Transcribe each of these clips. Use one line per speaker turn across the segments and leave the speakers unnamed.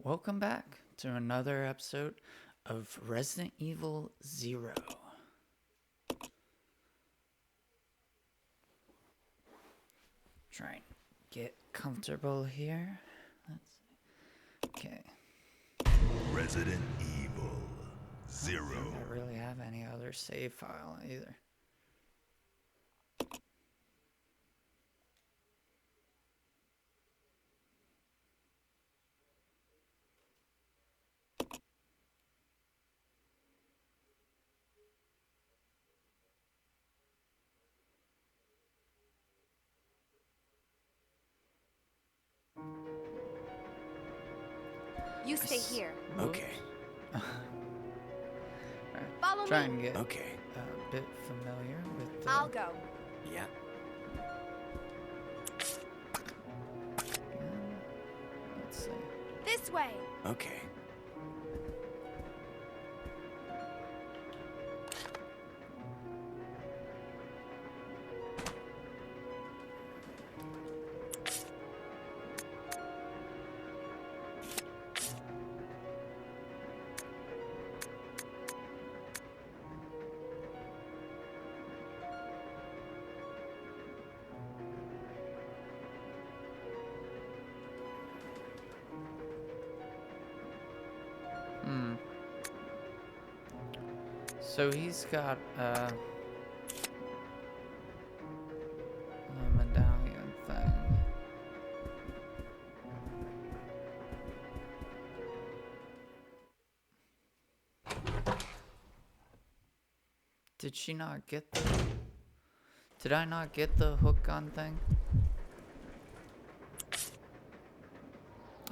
Welcome back to another episode of Resident Evil Zero. Try and get comfortable here. Let's see. Okay.
Resident Evil Zero.
I don't really have any other save file either.
You stay here.
Okay.
Follow
Try
me.
and get
Okay.
a bit familiar with the...
I'll go.
Yeah.
Let's see.
This way.
Okay.
So he's got a medallion thing. Did she not get the... Did I not get the hook gun thing?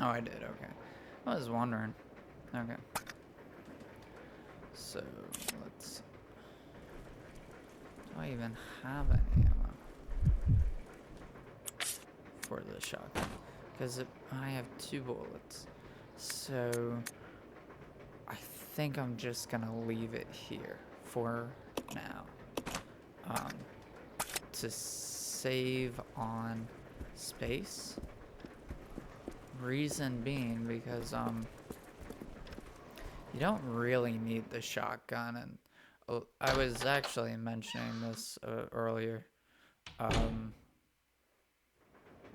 Oh, I did, okay. I was wondering. Okay. So, let's... Do I even have any ammo for the shotgun? Because I have 2 bullets. So, I think I'm just gonna leave it here for now. To save on space. Reason being because, you don't really need the shotgun, and I was actually mentioning this earlier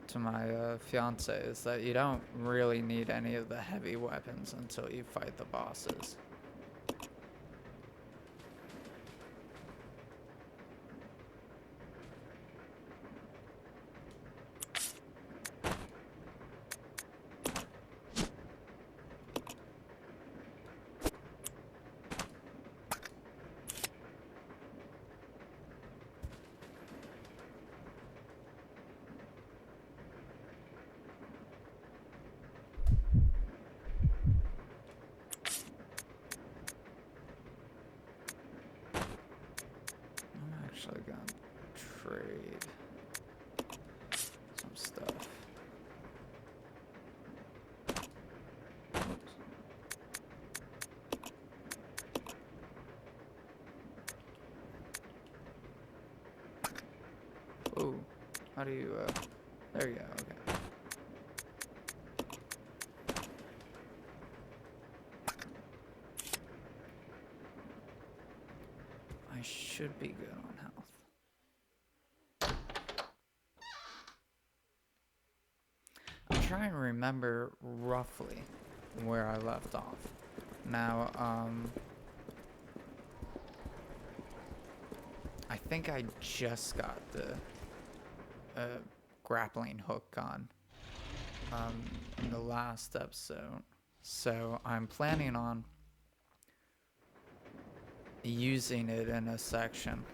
to my fiance, is that you don't really need any of the heavy weapons until you fight the bosses. I'm actually gonna trade some stuff. Oops. Ooh, how do you, there you go, okay. I should be good on health. I'm trying to remember roughly where I left off. Now, I think I just got the grappling hook on in the last episode. So I'm planning on using it in a section.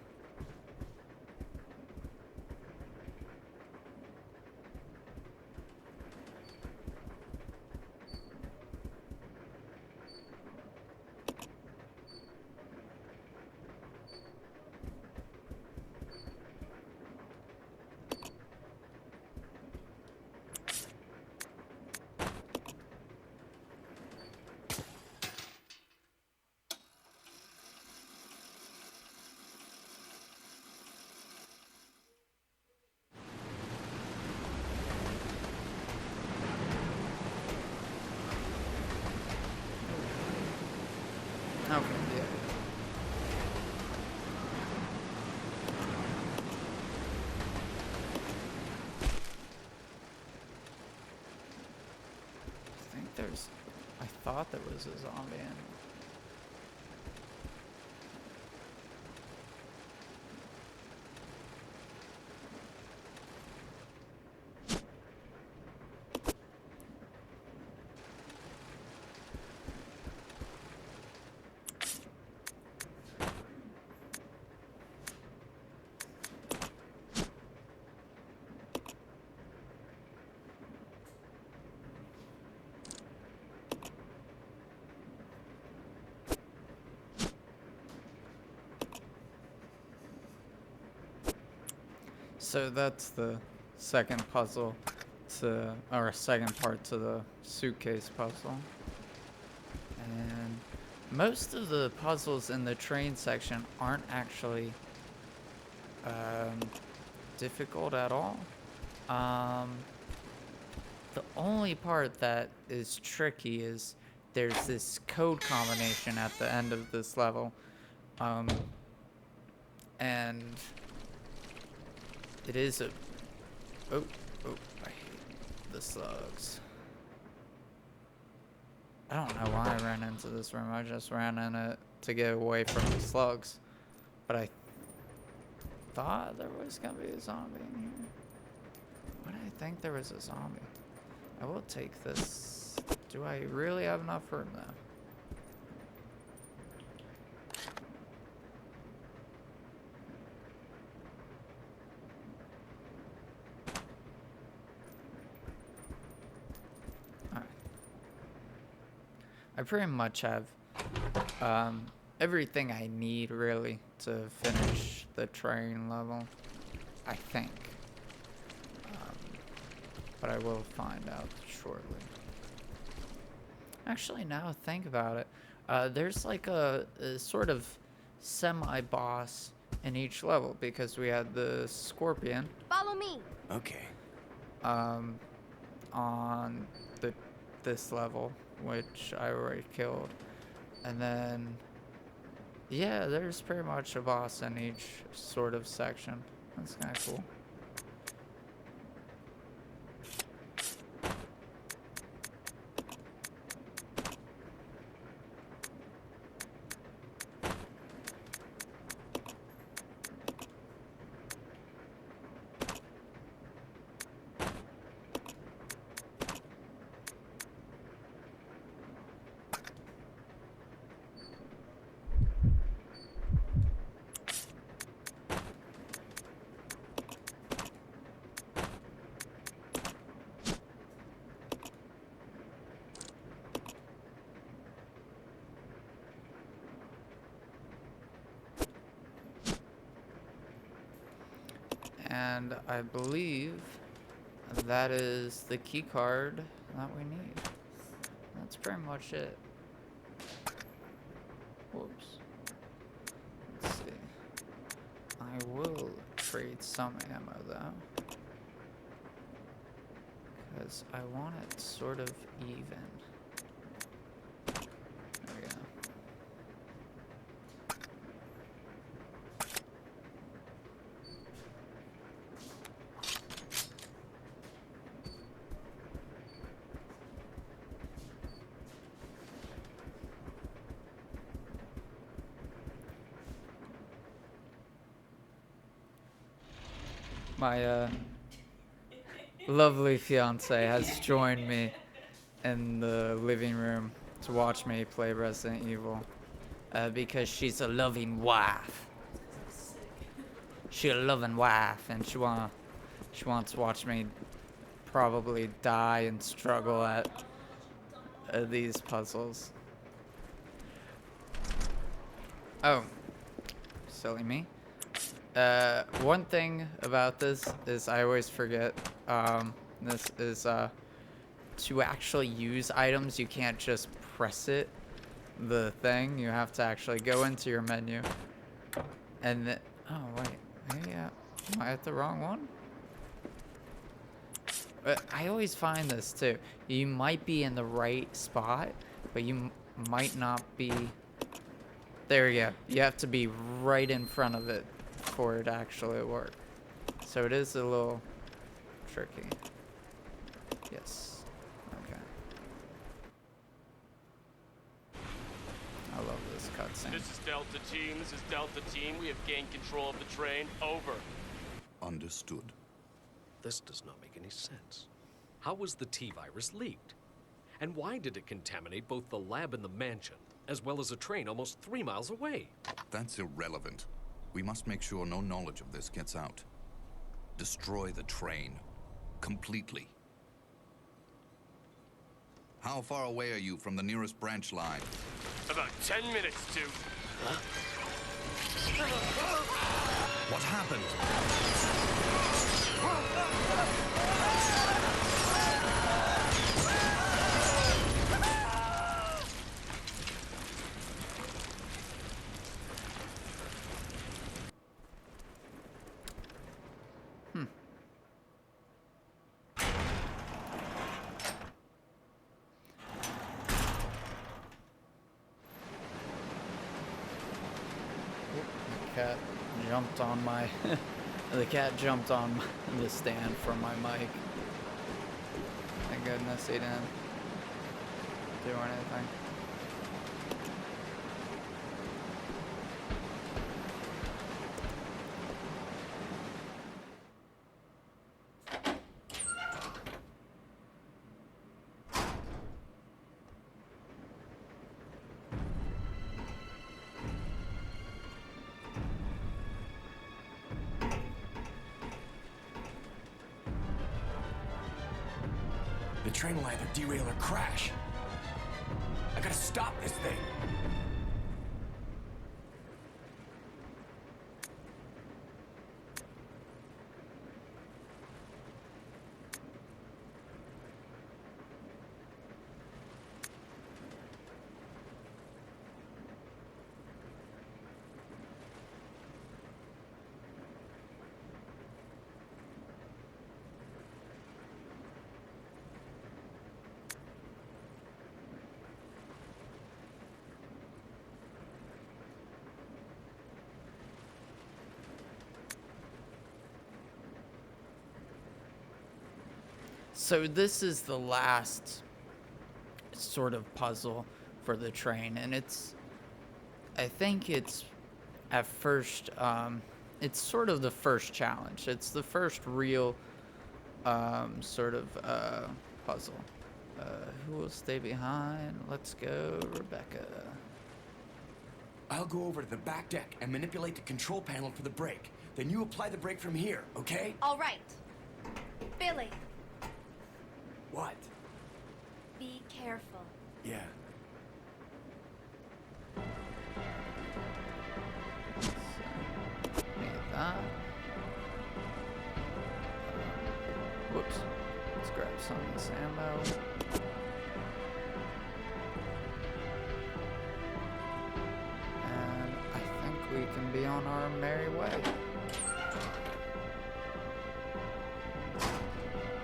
Okay, yeah. I thought there was a zombie in. So that's the second puzzle or second part to the suitcase puzzle. And most of the puzzles in the train section aren't actually difficult at all. The only part that is tricky is there's this code combination at the end of this level. And it is a... Oh, I hate the slugs. I don't know why I ran into this room. I just ran in it to get away from the slugs. But I thought there was gonna be a zombie in here. But I think there was a zombie. I will take this. Do I really have enough room though? I pretty much have everything I need really to finish the train level, I think. But I will find out shortly. Actually, now think about it, there's like a sort of semi-boss in each level because we had the scorpion.
Follow me.
Okay.
On this level, which I already killed, and then yeah, there's pretty much a boss in each sort of section. That's kind of cool. And I believe that is the key card that we need. That's pretty much it. Whoops. Let's see. I will trade some ammo though, because I want it sort of even. There we go. My lovely fiance has joined me in the living room to watch me play Resident Evil because she's a loving wife. She's a loving wife, and she wants to watch me probably die and struggle at these puzzles. Oh, silly me. One thing about this is I always forget, this is, to actually use items, you can't just press it, the thing, you have to actually go into your menu, and then, oh wait, maybe, am I at the wrong one? I always find this too, you might be in the right spot, but you might not be There you go. You have to be right in front of it for it to actually work. So it is a little tricky. Yes. Okay. I love this cutscene.
This is Delta Team. This is Delta Team. We have gained control of the train. Over.
Understood.
This does not make any sense. How was the T-virus leaked? And why did it contaminate both the lab and the mansion, as well as a train almost 3 miles away?
That's irrelevant. We must make sure no knowledge of this gets out. Destroy the train. Completely. How far away are you from the nearest branch line?
About 10 minutes to...
What happened?
The cat jumped on my the cat jumped on the stand for my mic. Thank goodness he didn't do anything.
The train will either derail or crash. I gotta stop this thing.
So this is the last sort of puzzle for the train, and I think it's at first, it's sort of the first challenge. It's the first real sort of puzzle. Who will stay behind? Let's go, Rebecca.
I'll go over to the back deck and manipulate the control panel for the brake. Then you apply the brake from here, okay?
All right. Billy,
What?
be careful.
Yeah.
Need that. Whoops. Let's grab some of this ammo. And I think we can be on our merry way.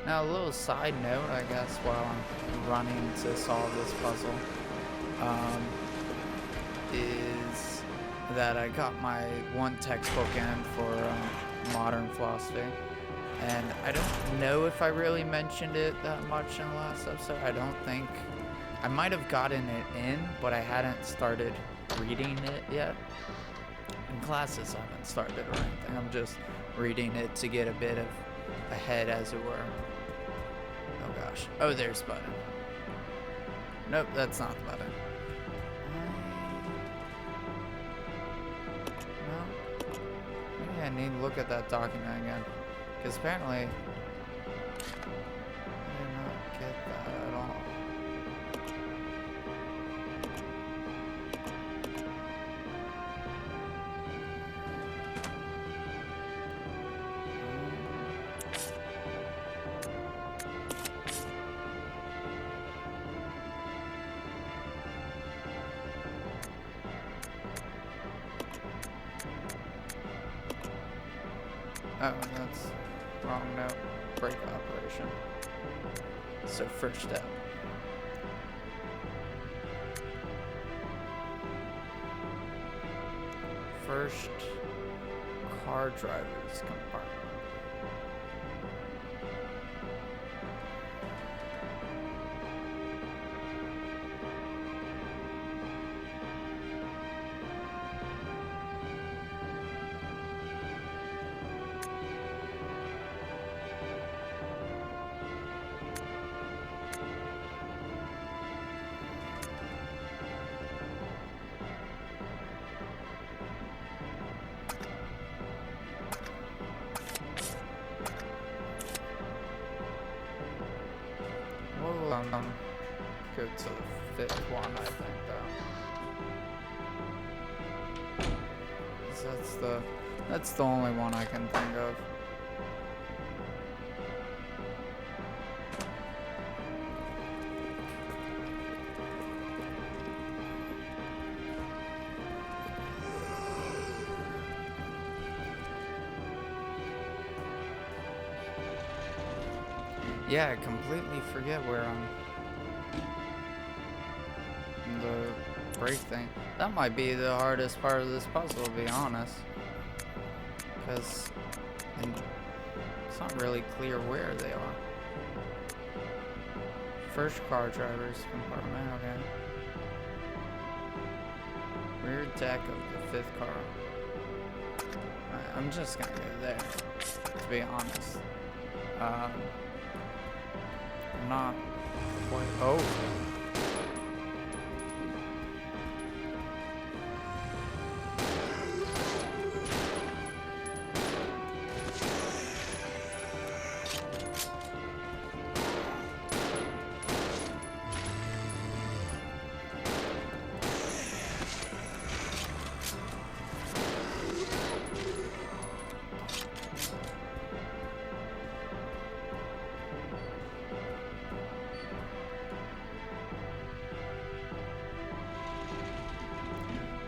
Now, a little side note, I guess, while I'm running to solve this puzzle, is that I got my one textbook in for modern philosophy, and I don't know if I really mentioned it that much in the last episode. I don't think. I might have gotten it in, but I hadn't started reading it yet. And classes haven't started or anything. I'm just reading it to get a bit of ahead, as it were. Oh gosh. Oh, there's the button. Nope, that's not the button. No. Maybe I need to look at that document again. Because apparently, I did not get that at all. Oh, that's wrong note. Brake operation. So first step. first car driver's compartment. We'll go to the 5th one, I think, though. 'Cause that's the only one I can think of. Yeah, I completely forget where I'm. The break thing. That might be the hardest part of this puzzle, to be honest. Because it's not really clear where they are. First car driver's compartment, okay. Rear deck of the 5th car. Alright, I'm just gonna go there, to be honest. I'm not quite. Oh.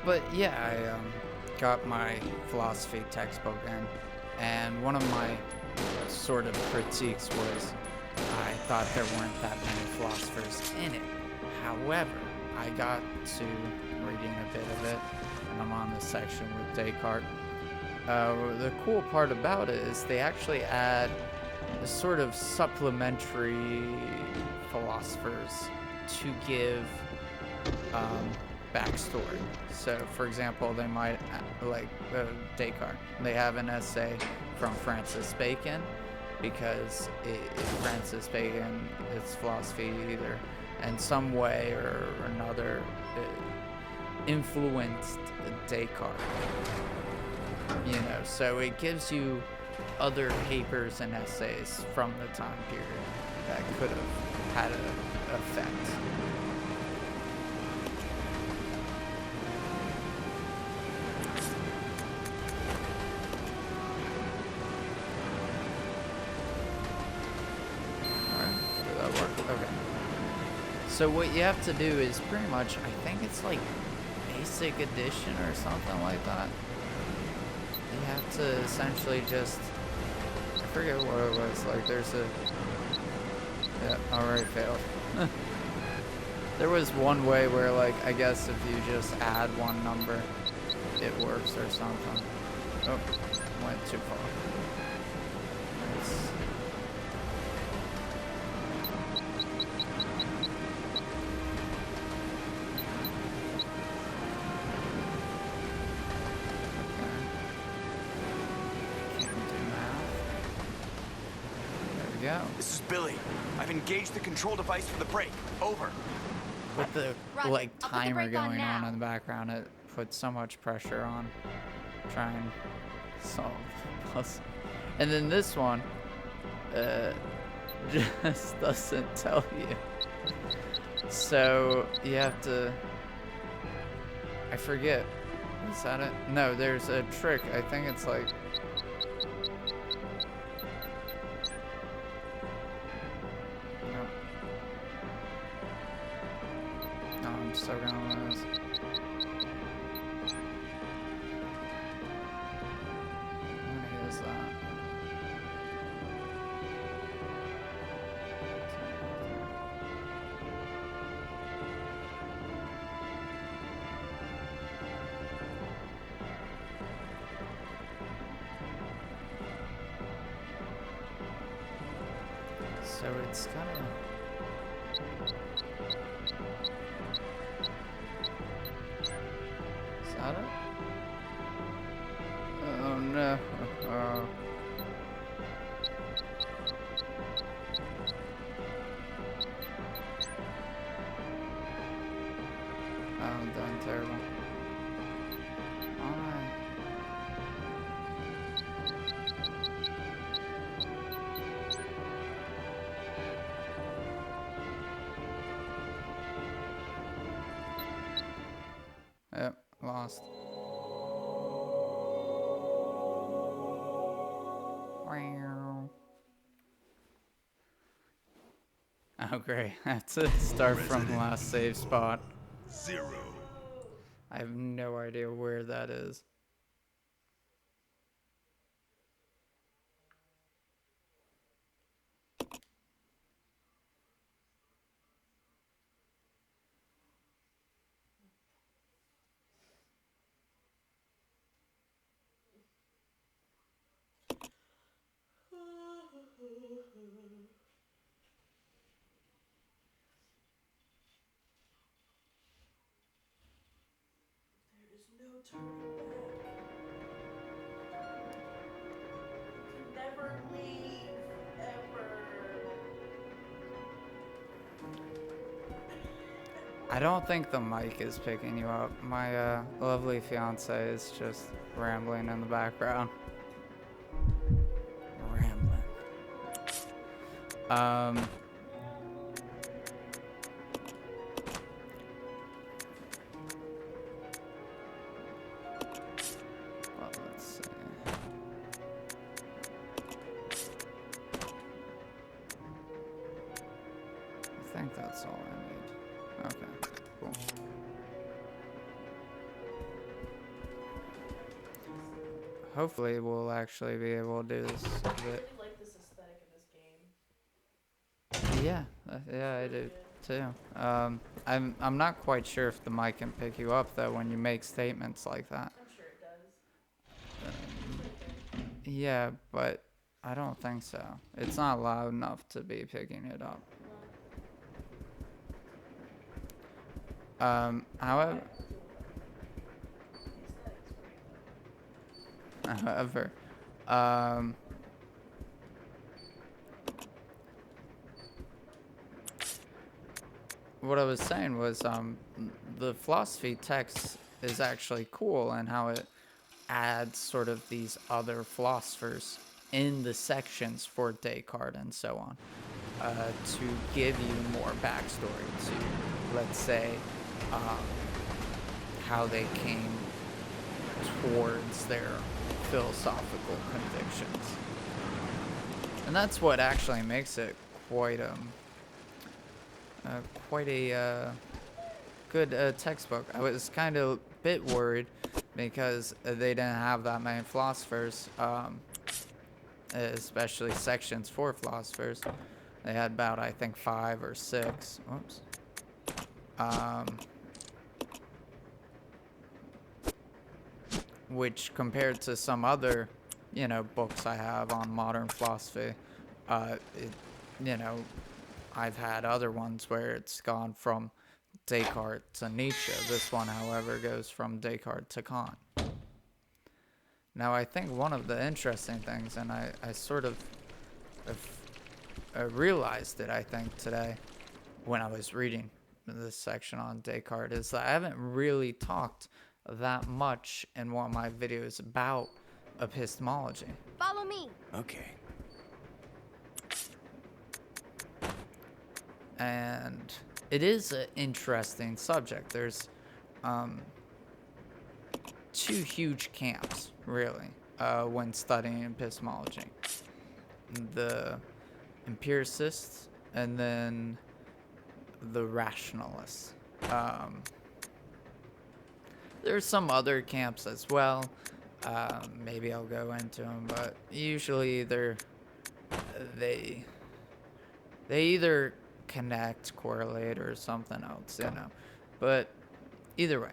But yeah, I got my philosophy textbook in, and one of my sort of critiques was I thought there weren't that many philosophers in it. However, I got to reading a bit of it, and I'm on this section with Descartes. The cool part about it is they actually add a sort of supplementary philosophers to give backstory. So, for example, they might, like Descartes, they have an essay from Francis Bacon, because Francis Bacon, its philosophy either in some way or another influenced Descartes. You know, so it gives you other papers and essays from the time period that could have had an effect. So what you have to do is pretty much, I think it's like basic addition or something like that. You have to essentially just, I forget what it was, like there's a, yeah, already failed. There was one way where, like, I guess if you just add one number, it works or something. Oh, went too far. Nice.
This is Billy. I've engaged the control device for the brake. Over.
With the
Roger.
like
I'll put the
timer
brake on
going on
now.
in the background, it puts so much pressure on trying to solve the puzzle. And then this one just doesn't tell you. So you have to, I forget. Is that it? No, there's a trick. I think it's like, so gonna lose. What is that? So it's kind of... Is that it? Oh no. I'm done terrible. Alright. Yep, lost. Wow. Oh great, I have to start from the last save spot.
0.
I have no idea where that is.
There is no turning back. You can never leave, ever.
I don't think the mic is picking you up. My lovely fiance is just rambling in the background. Rambling. Well, let's see. I think that's all I need. Okay, cool. Hopefully we'll actually be able to do this a
I
bit.
really like this aesthetic of this game.
Yeah, yeah, I do too. I'm not quite sure if the mic can pick you up though when you make statements like that.
I'm sure it does.
Yeah, but I don't think so. It's not loud enough to be picking it up. However, what I was saying was, the philosophy text is actually cool and how it adds sort of these other philosophers in the sections for Descartes and so on, to give you more backstory to, let's say, how they came towards their philosophical convictions. And that's what actually makes it quite a good textbook. I was kind of a bit worried because they didn't have that many philosophers, especially sections for philosophers. They had about, I think, 5 or 6. Whoops. Which compared to some other, books I have on modern philosophy, I've had other ones where it's gone from Descartes to Nietzsche. This one, however, goes from Descartes to Kant. Now, I think one of the interesting things, and I sort of realized it, I think, today when I was reading this section on Descartes, is that I haven't really talked that much in one of my videos about epistemology.
Follow me.
Okay.
And it is an interesting subject. There's 2 huge camps, really, when studying epistemology. The empiricists and then the rationalists. There's some other camps as well. Maybe I'll go into them, but usually they either connect, correlate, or something else, But either way,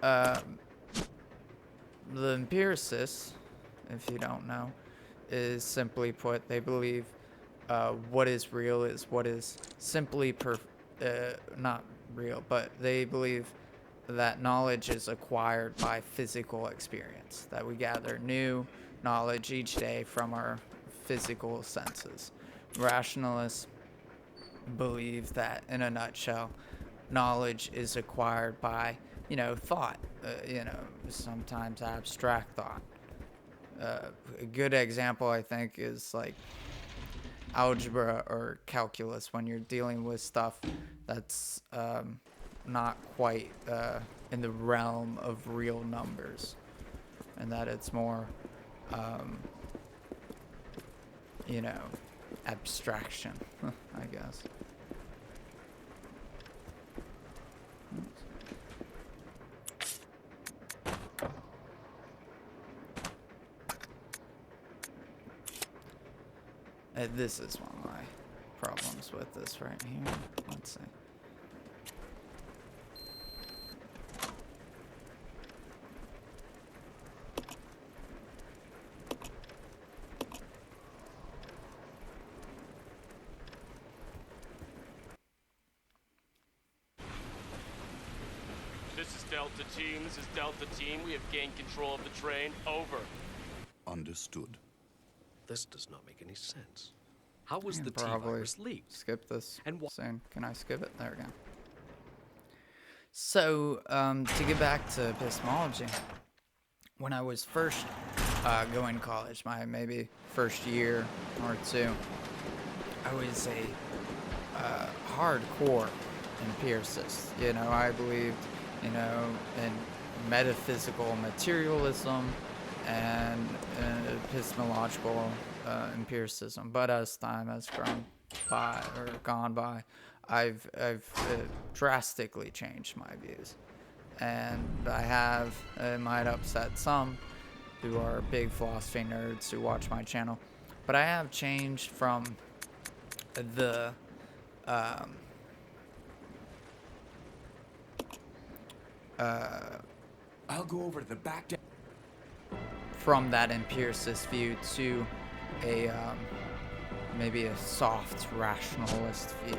the empiricists, if you don't know, is simply put, they believe what is real is what is simply not real, but they believe that knowledge is acquired by physical experience, that we gather new knowledge each day from our physical senses. Rationalists believe that, in a nutshell, knowledge is acquired by, thought, sometimes abstract thought. A good example, I think, is like algebra or calculus, when you're dealing with stuff that's not quite in the realm of real numbers, and that it's more, abstraction, I guess. This is one of my problems with this right here. Let's see.
This is Delta Team. This is Delta Team. We have gained control of the train. Over.
Understood.
This does not make any sense. How was
I
the
can probably
T-virus leaked?
skip this
And
soon. Can I skip it? There we go. So, to get back to epistemology, when I was first going to college, my maybe first year or two, I was a hardcore empiricist. I believed, in metaphysical materialism and epistemological empiricism. But as time has gone by, I've drastically changed my views, and I have. It might upset some who are big philosophy nerds who watch my channel, but I have changed from the
I'll go over to the back deck.
from that empiricist view to a maybe a soft rationalist view.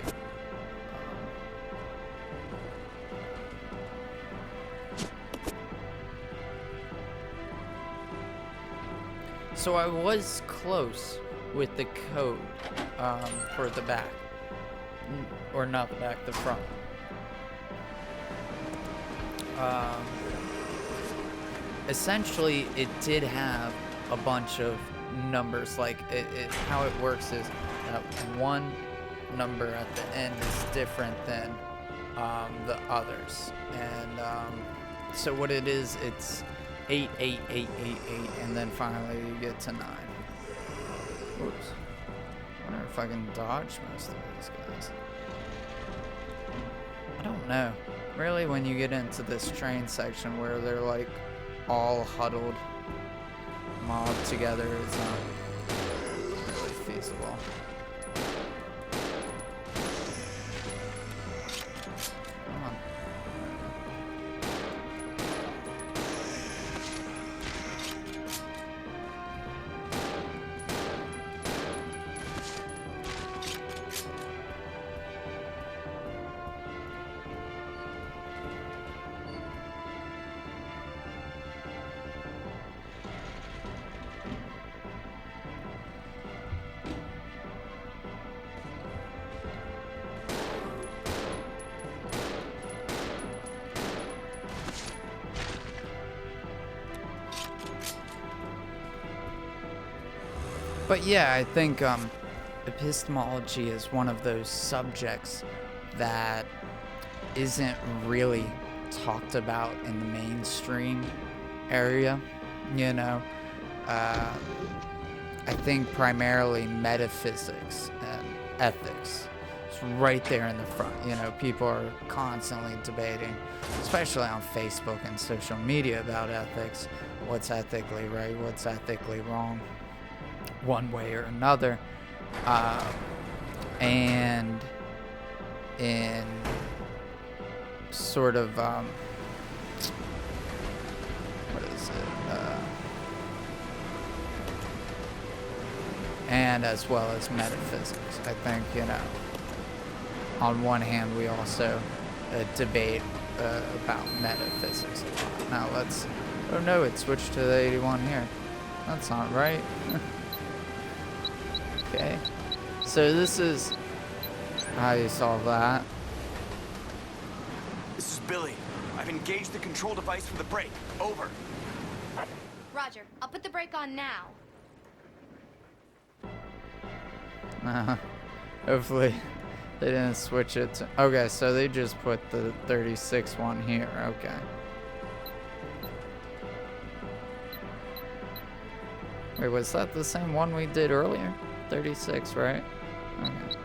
So I was close with the code for the back, or not the back, the front. Essentially, it did have a bunch of numbers. Like how it works is that one number at the end is different than the others, and so what it is, it's 8, 8, 8, 8, 8, and then finally you get to 9. Whoops. I wonder if I can dodge most of these guys. I don't know. Really, when you get into this train section where they're like all huddled, mobbed together, it's not really feasible. Come on. But yeah, I think epistemology is one of those subjects that isn't really talked about in the mainstream area, I think primarily metaphysics and ethics. It's right there in the front. People are constantly debating, especially on Facebook and social media, about ethics. What's ethically right? What's ethically wrong? One way or another. And in sort of, what is it? and as well as metaphysics. I think, you know, on one hand, we also debate about metaphysics a lot. Now let's, oh no, it switched to the 81 here. That's not right. Okay, so this is how you solve that.
This is Billy. I've engaged the control device for the brake. Over.
Roger, I'll put the brake on now.
Hopefully they didn't switch it to, okay, so they just put the 36 one here. Okay. Wait, was that the same one we did earlier? 36, right? Okay.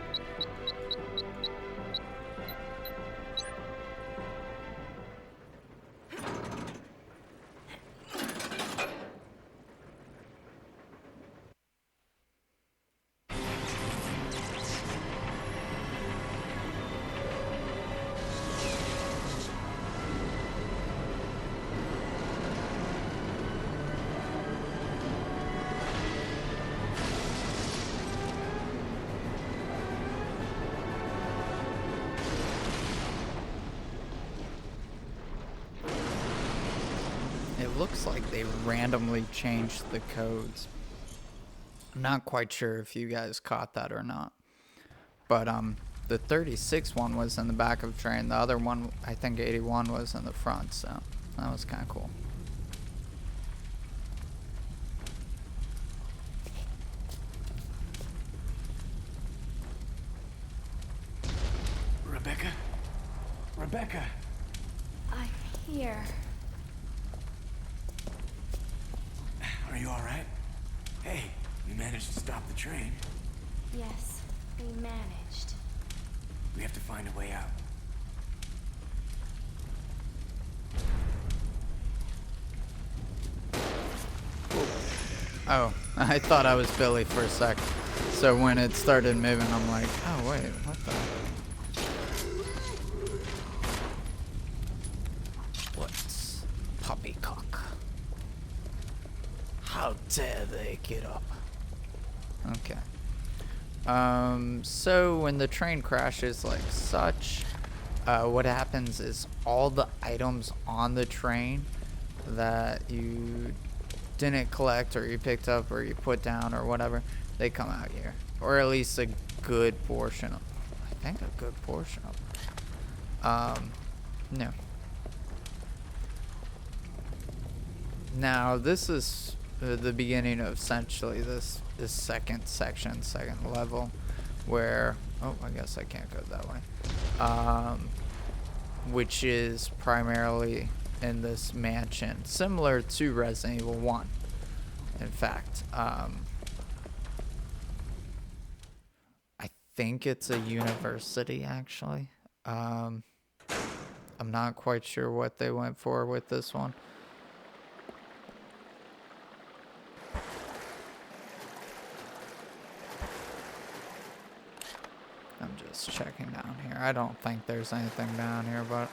It looks like they randomly changed the codes. I'm not quite sure if you guys caught that or not. But the 36 one was in the back of the train. The other one, I think 81, was in the front, so that was kind of cool.
Rebecca? Rebecca!
I'm here.
Are you alright? Hey, we managed to stop the train.
Yes, we managed.
We have to find a way out.
Oh, I thought I was Billy for a sec. So when it started moving, I'm like, oh wait, what the? What's poppycock? How dare they get up? Okay. So when the train crashes like such, what happens is all the items on the train that you didn't collect or you picked up or you put down or whatever, they come out here. Or at least a good portion of, I think a good portion of them. No. Now this is the beginning of essentially this second section, second level, where, oh, I guess I can't go that way, which is primarily in this mansion, similar to Resident Evil 1, in fact. I think it's a university, actually. I'm not quite sure what they went for with this one. I'm just checking down here. I don't think there's anything down here, but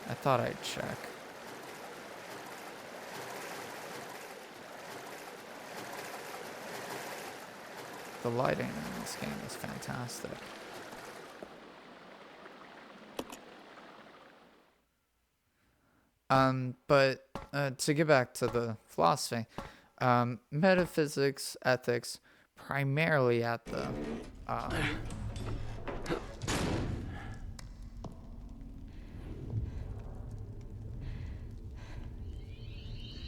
I thought I'd check. The lighting in this game is fantastic. But to get back to the philosophy, metaphysics, ethics, primarily at the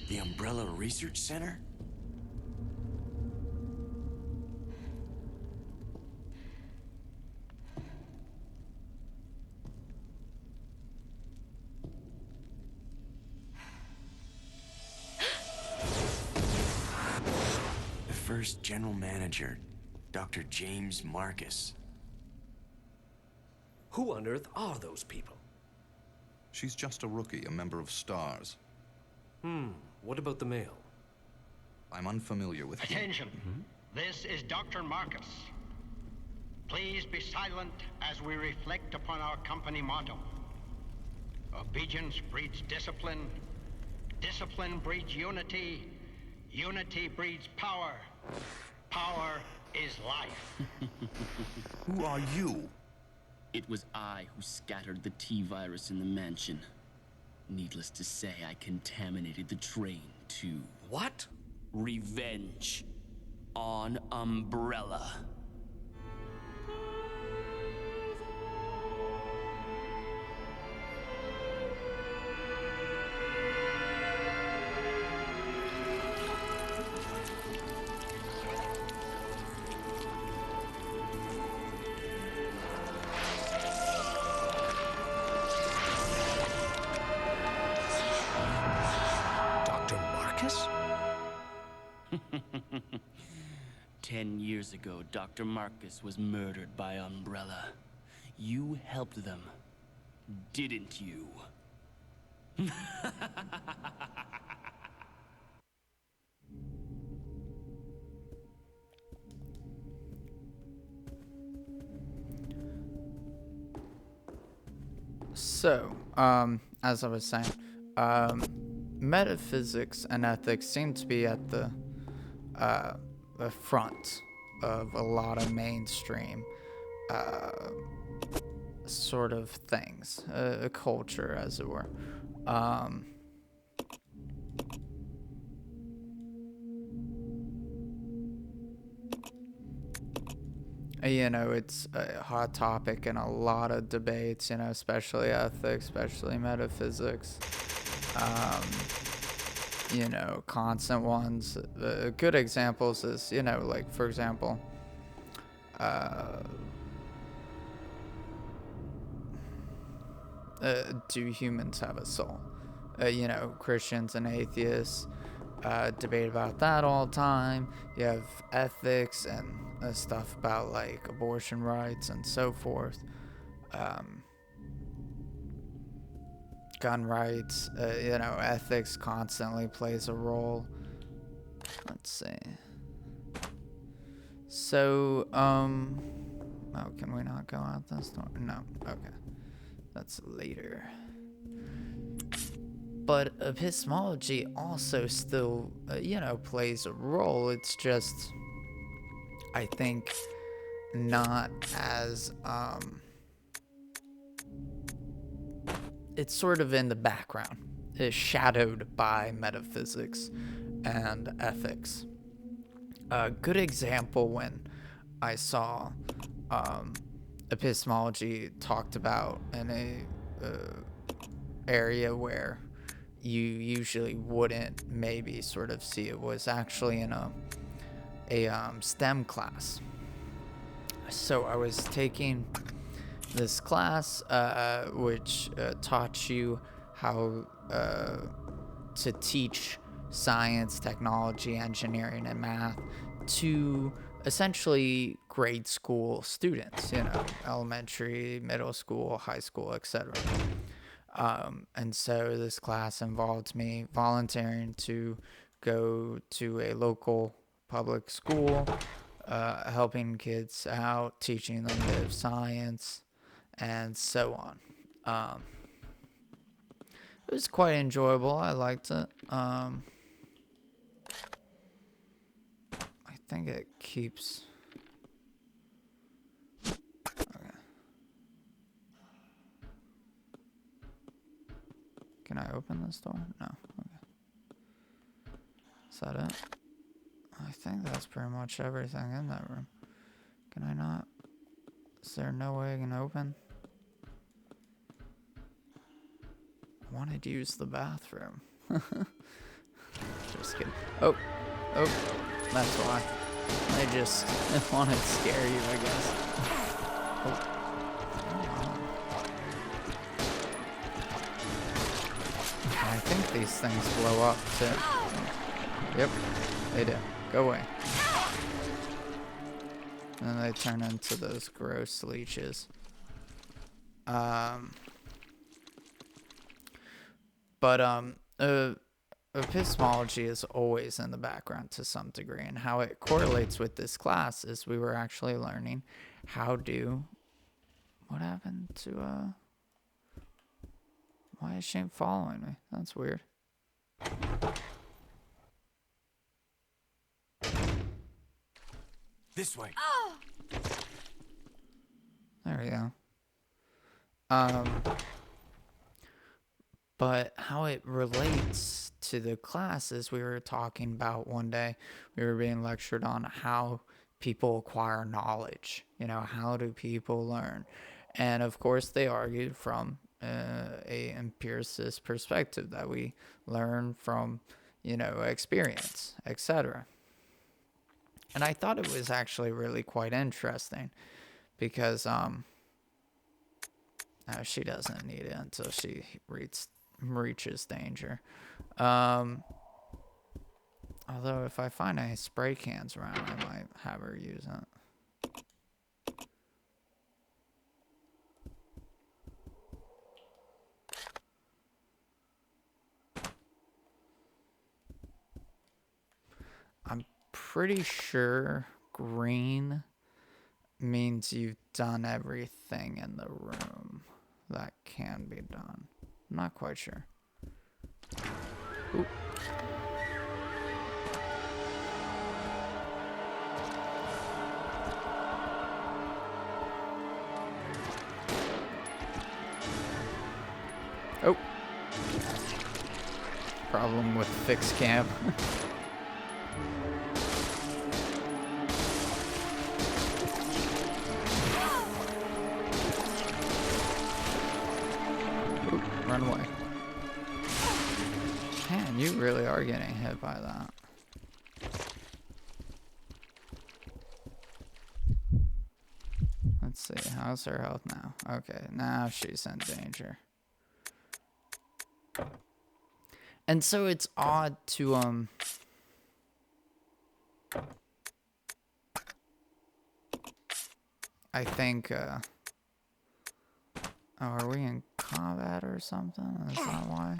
The Umbrella Research Center? The first general manager, Dr. James Marcus.
Who on earth are those people?
She's just a rookie, a member of STARS.
What about the male?
I'm unfamiliar with him.
Attention. This is Dr. Marcus. Please be silent as we reflect upon our company motto. Obedience breeds discipline. Discipline breeds unity. Unity breeds power. Power is life.
Who are you?
It was I who scattered the T-virus in the mansion. Needless to say, I contaminated the train too.
What?
Revenge. On Umbrella.
Dr. Marcus?
10 years ago, Dr. Marcus was murdered by Umbrella. You helped them, didn't you?
So, as I was saying, metaphysics and ethics seem to be at the front of a lot of mainstream sort of things, a culture, as it were. You know, it's a hot topic in a lot of debates, you know, especially ethics, especially metaphysics. You know, constant ones. Good examples is, you know, like, for example, do humans have a soul? You know, Christians and atheists debate about that all the time. You have ethics and stuff about like abortion rights and so forth. Gun rights, you know, ethics constantly plays a role. Let's see. So, oh, can we not go out this door? No, okay. That's later. But epistemology also still, you know, plays a role. It's just, I think, not as, it's sort of in the background. It's shadowed by metaphysics and ethics. A good example when I saw epistemology talked about in a area where you usually wouldn't maybe sort of see it was actually in a STEM class. So I was taking this class which taught you how to teach science, technology, engineering, and math to essentially grade school students, you know, elementary, middle school, high school, etc. And so this class involved me volunteering to go to a local public school, helping kids out, teaching them a bit of science, and so on. It was quite enjoyable. I liked it. I think it keeps... Okay. Can I open this door? No. Okay. Is that it? I think that's pretty much everything in that room. Can I not? Is there no way I can open? I wanted to use the bathroom. Just kidding. Oh, that's why. I just wanted to scare you, I guess. Oh. I think these things blow up too. Yep, they do. Go away. And then they turn into those gross leeches. Epistemology is always in the background to some degree, and how it correlates with this class is we were actually learning how to... What happened to, Why is she following me? That's weird.
This way.
There we go. But how it relates to the classes we were talking about one day, we were being lectured on how people acquire knowledge. You know, how do people learn? And of course, they argued from a empiricist perspective that we learn from, you know, experience, etc. And I thought it was actually really quite interesting because she doesn't need it until she reaches danger. Although if I find any spray cans around, I might have her use it. I'm pretty sure green means you've done everything in the room that can be done. I'm not quite sure. Oop. Oh. Problem with fixed cam. Run away. Man, you really are getting hit by that. Let's see, how's her health now? Okay, now she's in danger. And so it's odd to, I think, oh, are we in combat or something? Is that why?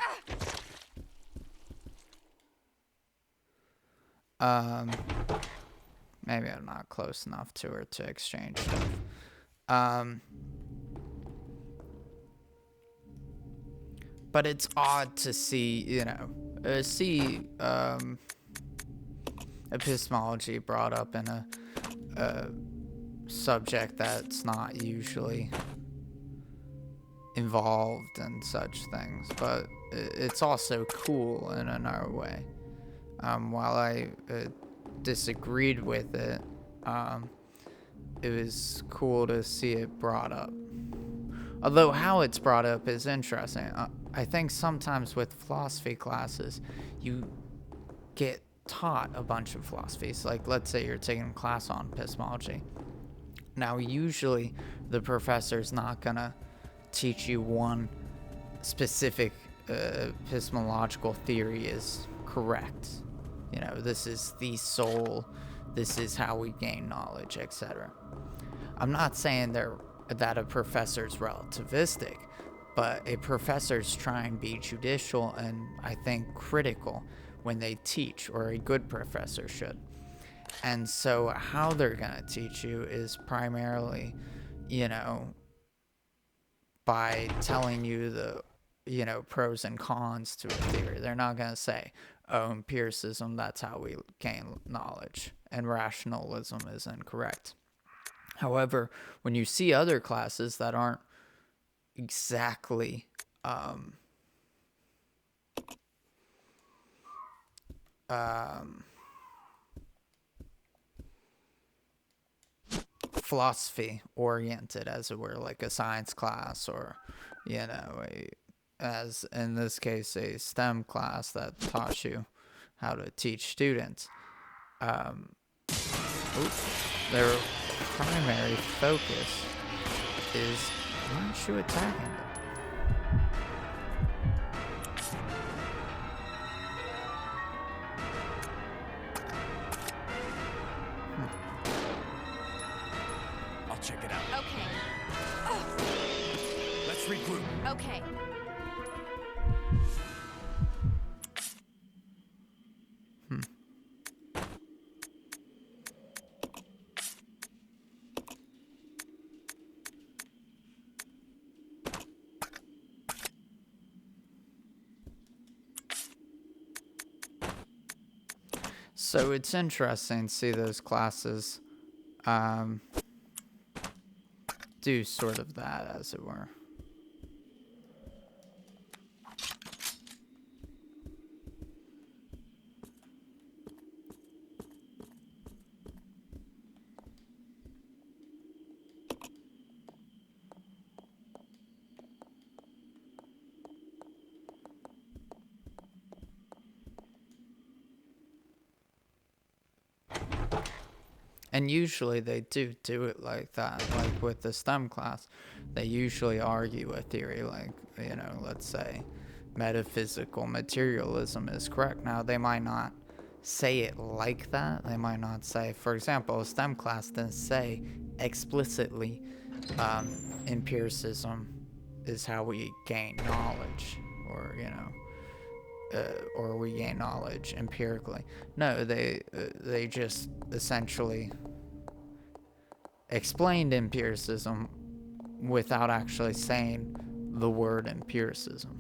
Maybe I'm not close enough to her to exchange stuff. But it's odd to see, you know, epistemology brought up in a subject that's not usually involved in such things, but it's also cool in another way. While I disagreed with it, it was cool to see it brought up. Although how it's brought up is interesting. I think sometimes with philosophy classes, you get taught a bunch of philosophies. Like, let's say you're taking a class on epistemology. Now, usually the professor's not gonna teach you one specific epistemological theory is correct. You know, this is the soul, this is how we gain knowledge, etc. I'm not saying that a professor's relativistic, but a professor's trying to be judicial and, I think, critical when they teach, or a good professor should. And so how they're going to teach you is primarily, you know, by telling you the, you know, pros and cons to a theory. They're not going to say, oh, empiricism, that's how we gain knowledge, and rationalism is incorrect. However, when you see other classes that aren't exactly philosophy oriented, as it were, like a science class, or, you know, as in this case, a STEM class that taught you how to teach students, their primary focus is, why aren't you attacking it?
I'll check it out.
Okay.
Let's regroup.
Okay.
So it's interesting to see those classes do sort of that, as it were. And usually they do it like that, like with the STEM class. They usually argue a theory like, you know, let's say metaphysical materialism is correct. Now, they might not say it like that. They might not say, for example, a STEM class doesn't say explicitly empiricism is how we gain knowledge, or, you know, or we gain knowledge empirically. No, they just essentially explained empiricism without actually saying the word empiricism.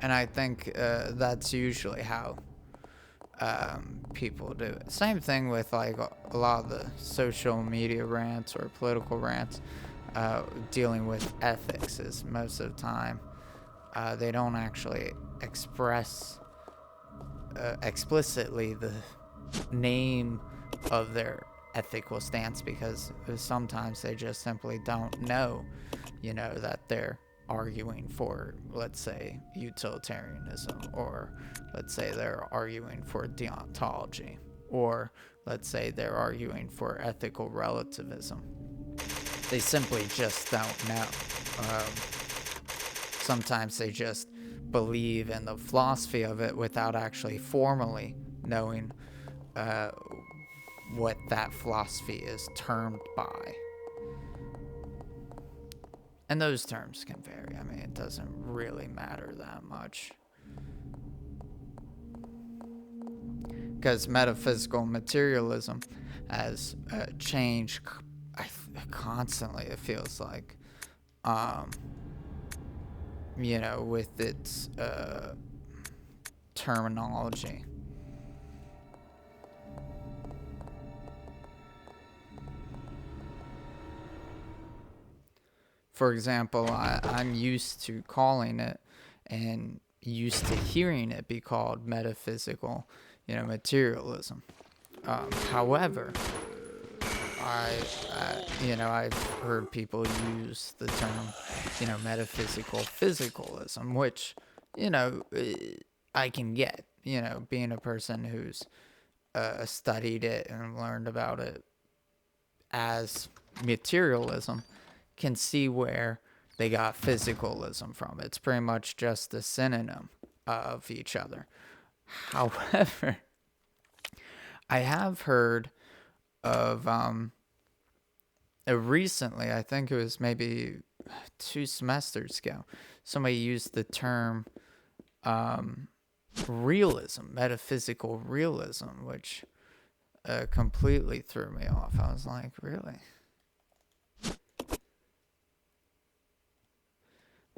And I think that's usually how people do it. Same thing with like a lot of the social media rants or political rants dealing with ethics. Is most of the time they don't actually express explicitly the name of their ethical stance, because sometimes they just simply don't know, you know, that they're arguing for, let's say, utilitarianism, or let's say they're arguing for deontology, or let's say they're arguing for ethical relativism. They simply just don't know. Sometimes they just believe in the philosophy of it without actually formally knowing what that philosophy is termed by. And those terms can vary. I mean, it doesn't really matter that much. Because metaphysical materialism has changed constantly, it feels like. You know, with its terminology. For example, I'm used to calling it and used to hearing it be called metaphysical, you know, materialism. However, you know, I've heard people use the term, you know, metaphysical physicalism, which, you know, I can get, you know, being a person who's studied it and learned about it as materialism, can see where they got physicalism from. It's pretty much just a synonym of each other. However, I have heard of recently, I think it was maybe 2 semesters ago, somebody used the term realism, metaphysical realism, which completely threw me off. I was like, really?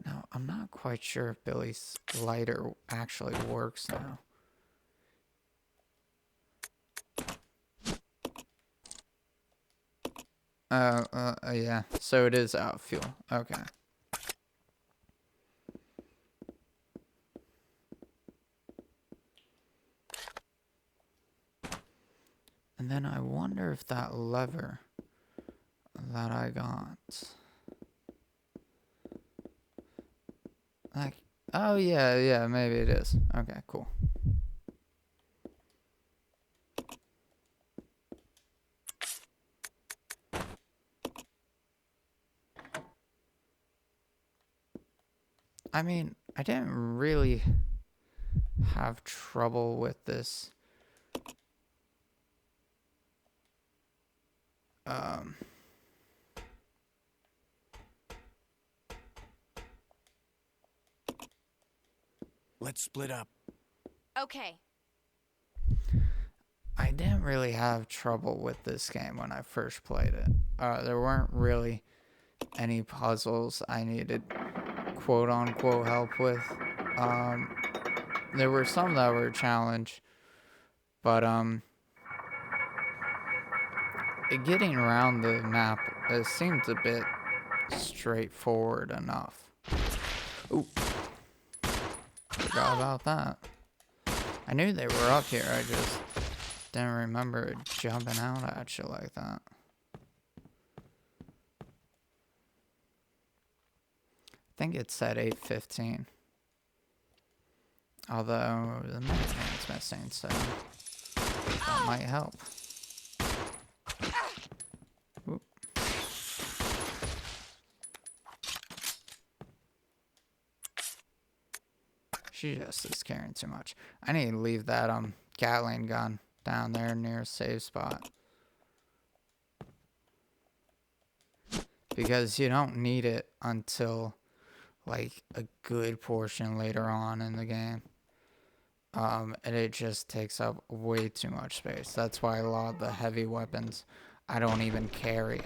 Now, I'm not quite sure if Billy's lighter actually works now. Yeah, so it is out of fuel. Okay. And then I wonder if that lever that I got... Like, oh yeah, maybe it is. Okay, cool. I mean, I didn't really have trouble with this.
Let's split up.
Okay.
I didn't really have trouble with this game when I first played it. There weren't really any puzzles I needed quote-unquote help with. there were some that were a challenge, but getting around the map, it seemed a bit straightforward enough. Ooh, forgot about that. I knew they were up here, I just didn't remember it jumping out at you like that. I think it said 8:15. Although the minigun's missing, so that might help. Oop. She just is carrying too much. I need to leave that Gatling gun down there near a safe spot. Because you don't need it until like a good portion later on in the game. And it just takes up way too much space. That's why a lot of the heavy weapons I don't even carry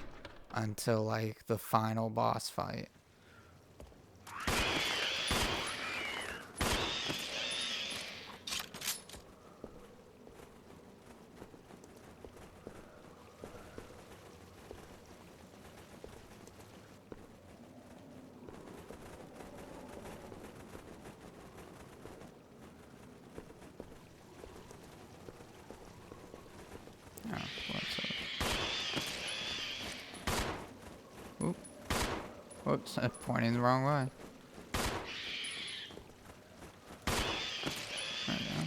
until like the final boss fight. Whoops, I'm pointing the wrong way. There we go.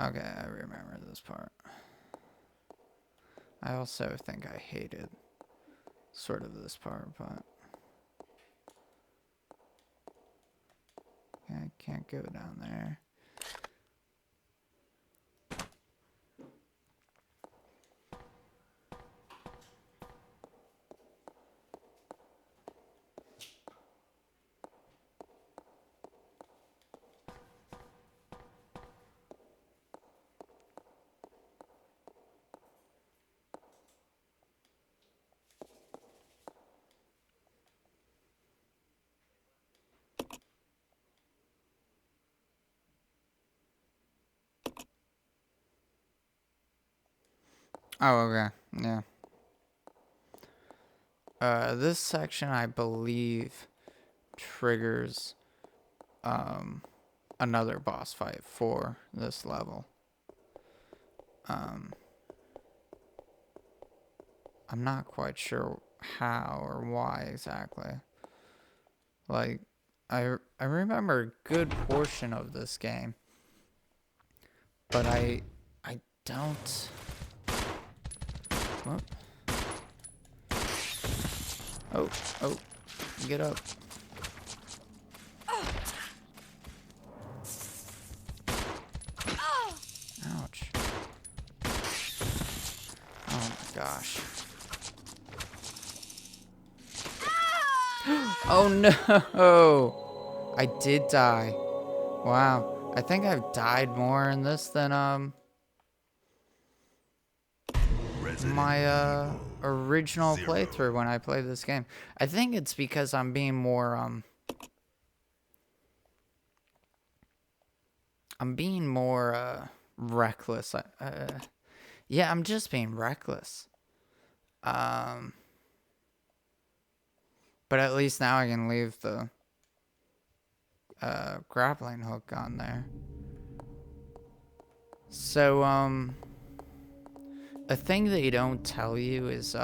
Okay, I remember this part. I also think I hated sort of this part, but I can't go down there. Oh, okay. Yeah. This section, I believe, triggers another boss fight for this level. I'm not quite sure how or why exactly. Like, I remember a good portion of this game, but I don't. What? Oh, get up. Ouch. Oh my gosh. Oh no! I did die. Wow. I think I've died more in this than my original playthrough when I played this game. I think it's because I'm being more reckless. Yeah, I'm just being reckless. But at least now I can leave the grappling hook on there. So a thing that you don't tell you is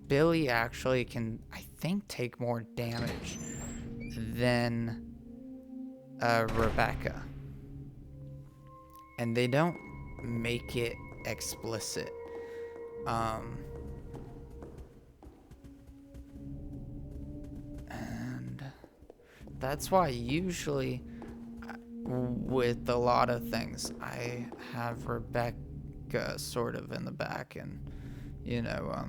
Billy actually can, I think, take more damage than Rebecca. And they don't make it explicit. And that's why usually with a lot of things I have sort of in the back, and you know,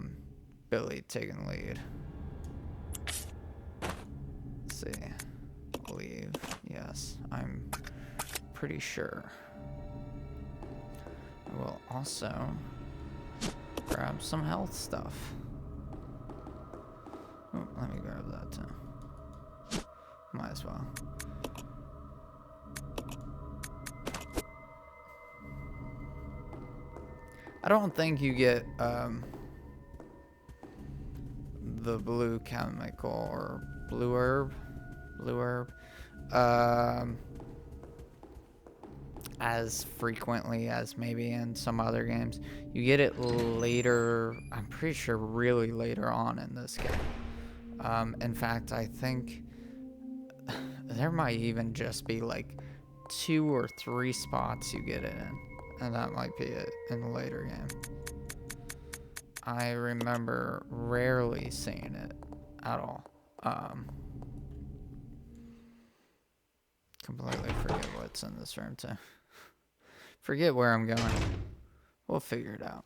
Billy taking lead. Let's see. Leave. Yes, I'm pretty sure. I will also grab some health stuff. Oh, let me grab that too. Might as well. I don't think you get the blue chemical or blue herb as frequently as maybe in some other games. You get it later, I'm pretty sure really later on in this game. In fact, I think there might even just be like 2 or 3 spots you get it in, and that might be it in the later game. I remember rarely seeing it at all. Completely forget what's in this room too. Forget where I'm going. We'll figure it out.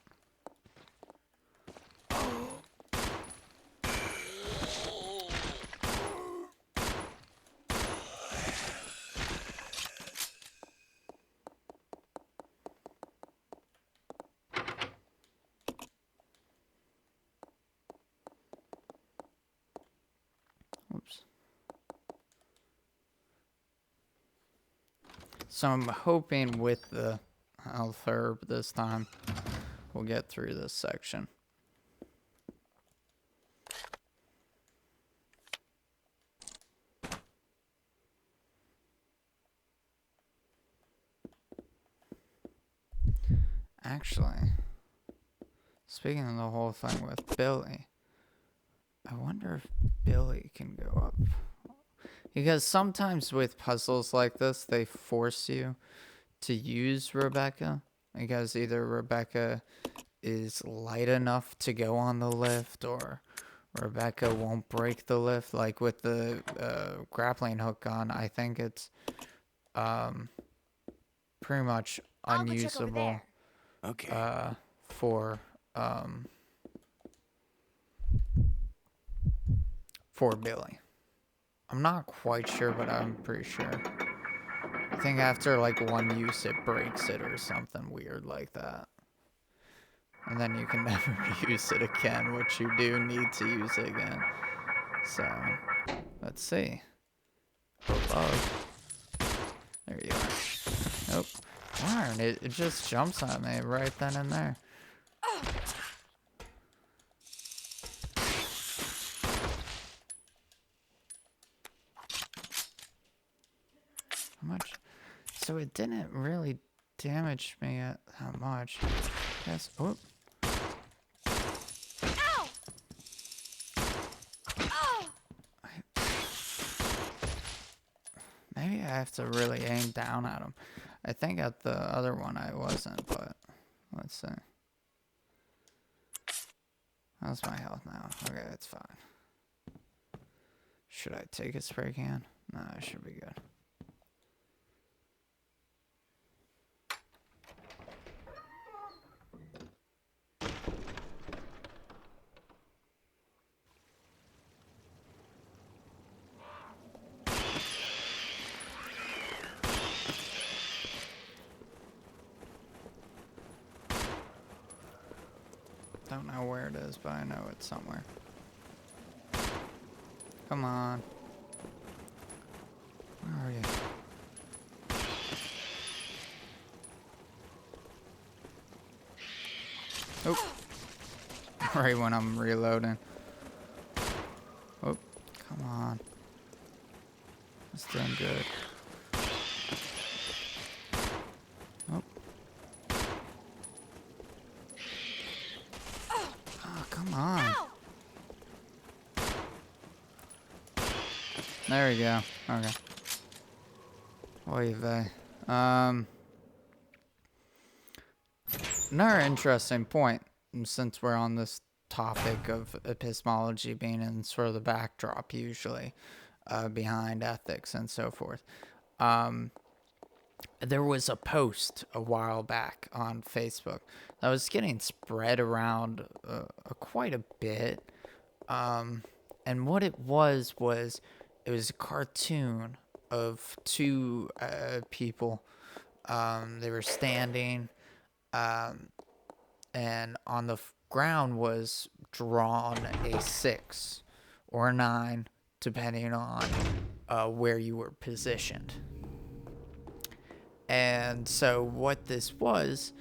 Oops. So I'm hoping with the health herb this time we'll get through this section. Actually, speaking of the whole thing with Billy, I wonder if Billy can go up. Because sometimes with puzzles like this, they force you to use Rebecca. Because either Rebecca is light enough to go on the lift, or Rebecca won't break the lift. Like with the grappling hook gun, I think it's pretty much unusable for Billy. I'm not quite sure, but I'm pretty sure. I think after like 1 use it breaks it or something weird like that. And then you can never use it again, which you do need to use it again. So, let's see. Above. There you are. Nope. Darn, it just jumps at me right then and there. How much? So it didn't really damage me that much. Yes. Oh.
Ow! Oh!
Maybe I have to really aim down at him. I think at the other one I wasn't, but let's see. How's my health now? Okay, it's fine. Should I take a spray can? No, I should be good. Don't know where it is, but I know it's somewhere. Come on. Where are you? Oh. Right when I'm reloading. Oh, come on. It's doing good. Oh. Oh, come on. There we go. Okay. Oy vey. Another interesting point, since we're on this topic of epistemology being in sort of the backdrop usually, behind ethics and so forth. there was a post a while back on Facebook that was getting spread around quite a bit. And what it was it was a cartoon of two people. They were standing, and on the ground was drawn a 6 or a 9, depending on where you were positioned. And so what this was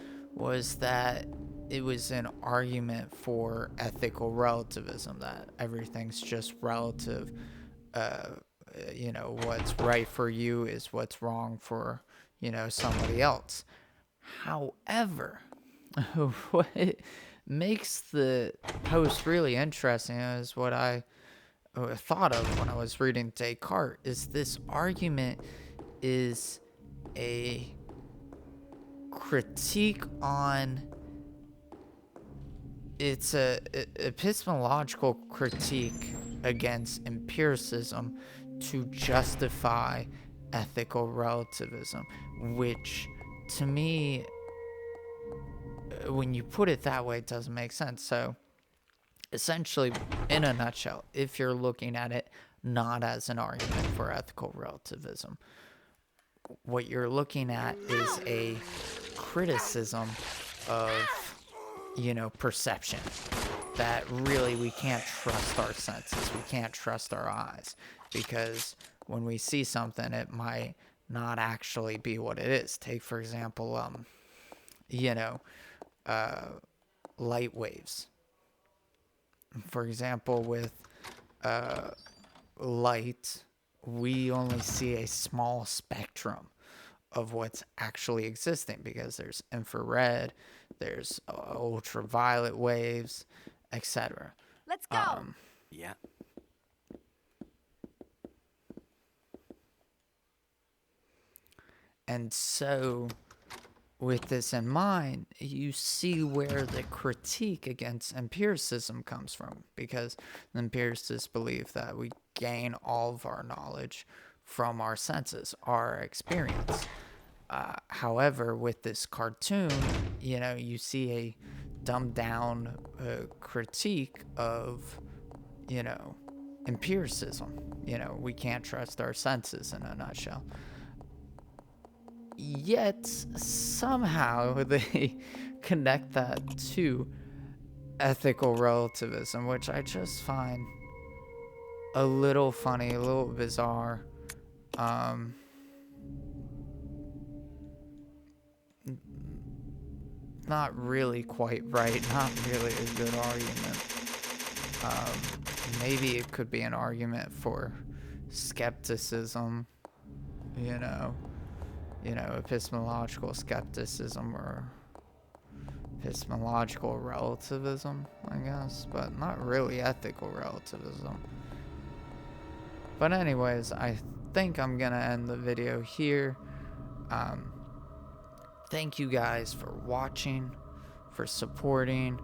that it was an argument for ethical relativism, that everything's just relative. You know, what's right for you is what's wrong for, you know, somebody else. However, what makes the post really interesting is what I thought of when I was reading Descartes, is this argument is a critique on, it's a epistemological critique against empiricism to justify ethical relativism, which to me, when you put it that way, it doesn't make sense. So essentially, in a nutshell, if you're looking at it not as an argument for ethical relativism, what you're looking at is a criticism of, you know, perception. That really we can't trust our senses, we can't trust our eyes, because when we see something, it might not actually be what it is. Take, for example, you know, light waves. For example, with light, we only see a small spectrum of what's actually existing, because there's infrared, there's ultraviolet waves, etc.
Let's go.
Yeah.
And so, with this in mind, you see where the critique against empiricism comes from, because the empiricists believe that we gain all of our knowledge from our senses, our experience. However, with this cartoon, you know, you see a dumbed down critique of, you know, empiricism. You know, we can't trust our senses, in a nutshell. Yet, somehow, they connect that to ethical relativism, which I just find a little funny, a little bizarre. Not really quite right, not really a good argument. Maybe it could be an argument for skepticism, you know, epistemological skepticism or epistemological relativism, I guess, but not really ethical relativism. But anyways, I think I'm gonna end the video here. Thank you guys for watching, for supporting.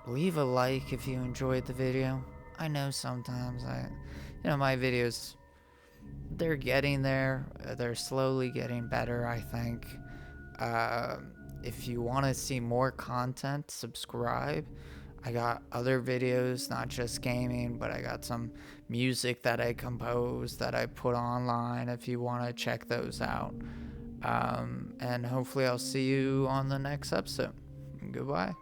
Leave a like if you enjoyed the video. I know sometimes my videos, they're getting there. They're slowly getting better, I think. If you want to see more content, subscribe. I got other videos, not just gaming, but I got some music that I composed that I put online if you want to check those out. And hopefully I'll see you on the next episode. Goodbye.